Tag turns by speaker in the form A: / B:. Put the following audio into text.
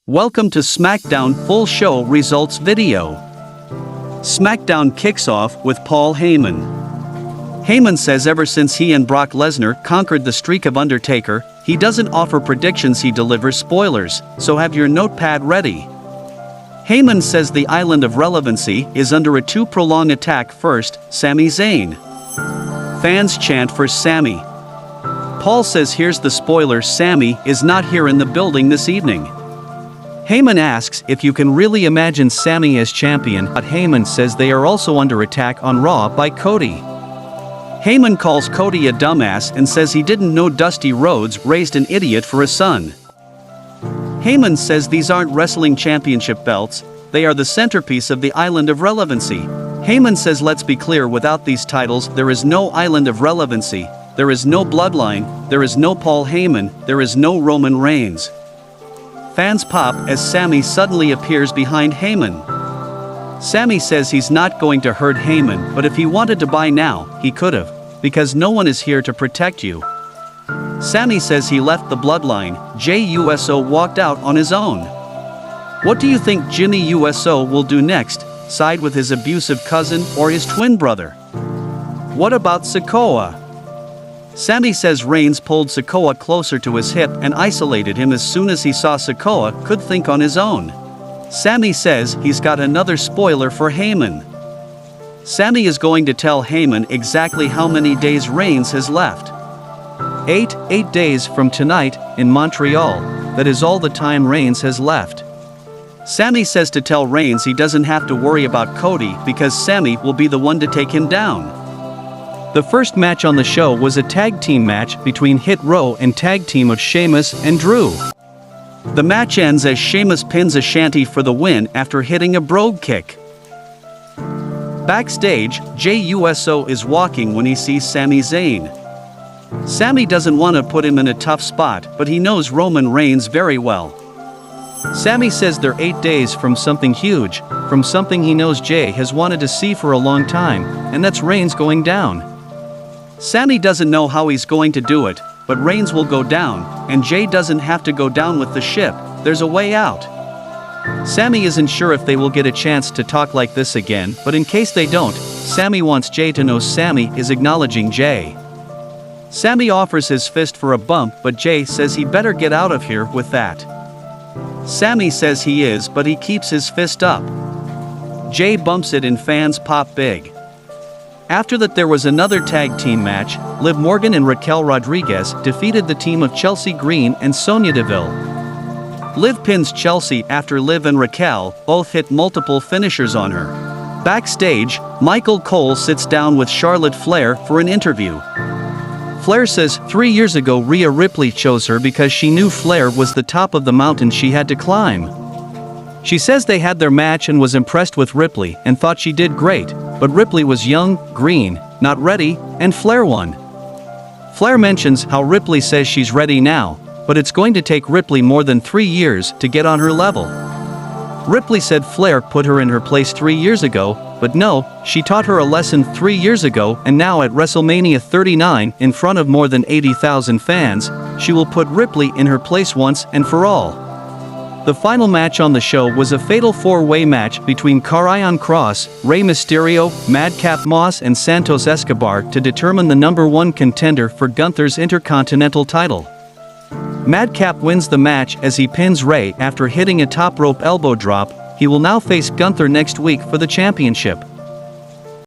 A: Welcome to SmackDown Full Show Results video. SmackDown kicks off with Paul Heyman. Heyman says ever since he and Brock Lesnar conquered the streak of Undertaker, he doesn't offer predictions, he delivers spoilers, so have your notepad ready. Heyman says the island of relevancy is under a too prolonged attack. First, Sami Zayn. Fans chant for Sami. Paul says here's the spoiler: Sami is not here in the building this evening. Heyman asks if you can really imagine Sami as champion, but Heyman says they are also under attack on Raw by Cody. Heyman calls Cody a dumbass and says he didn't know Dusty Rhodes raised an idiot for a son. Heyman says these aren't wrestling championship belts, they are the centerpiece of the island of relevancy. Heyman says let's be clear, without these titles there is no island of relevancy, there is no bloodline, there is no Paul Heyman, there is no Roman Reigns. Fans pop as Sami suddenly appears behind Heyman. Sami says he's not going to hurt Heyman, but if he wanted to buy now, he could've, because no one is here to protect you. Sami says he left the bloodline. Uso walked out on his own. What do you think Jimmy Uso will do next? Side with his abusive cousin or his twin brother? What about Sikoa? Sami says Reigns pulled Sikoa closer to his hip and isolated him as soon as he saw Sikoa could think on his own. Sami says he's got another spoiler for Heyman. Sami is going to tell Heyman exactly how many days Reigns has left. 8 days from tonight, in Montreal, that is all the time Reigns has left. Sami says to tell Reigns he doesn't have to worry about Cody because Sami will be the one to take him down. The first match on the show was a tag team match between Hit Row and tag team of Sheamus and Drew. The match ends as Sheamus pins Ashanti for the win after hitting a brogue kick. Backstage, Uso is walking when he sees Sami Zayn. Sami doesn't want to put him in a tough spot, but he knows Roman Reigns very well. Sami says they're 8 days from something huge, from something he knows Jay has wanted to see for a long time, and that's Reigns going down. Sami doesn't know how he's going to do it, but Reigns will go down, and Jay doesn't have to go down with the ship, there's a way out. Sami isn't sure if they will get a chance to talk like this again, but in case they don't, Sami wants Jay to know Sami is acknowledging Jay. Sami offers his fist for a bump, but Jay says he better get out of here with that. Sami says he is, but he keeps his fist up. Jay bumps it and fans pop big. After that there was another tag team match. Liv Morgan and Raquel Rodriguez defeated the team of Chelsea Green and Sonya Deville. Liv pins Chelsea after Liv and Raquel both hit multiple finishers on her. Backstage, Michael Cole sits down with Charlotte Flair for an interview. Flair says 3 years ago Rhea Ripley chose her because she knew Flair was the top of the mountain she had to climb. She says they had their match and was impressed with Ripley and thought she did great, but Ripley was young, green, not ready, and Flair won. Flair mentions how Ripley says she's ready now, but it's going to take Ripley more than 3 years to get on her level. Ripley said Flair put her in her place 3 years ago, but no, she taught her a lesson 3 years ago, and now at WrestleMania 39, in front of more than 80,000 fans, she will put Ripley in her place once and for all. The final match on the show was a fatal four-way match between Karrion Kross, Rey Mysterio, Madcap Moss and Santos Escobar to determine the #1 contender for Gunther's Intercontinental title. Madcap wins the match as he pins Rey after hitting a top rope elbow drop. He will now face Gunther next week for the championship.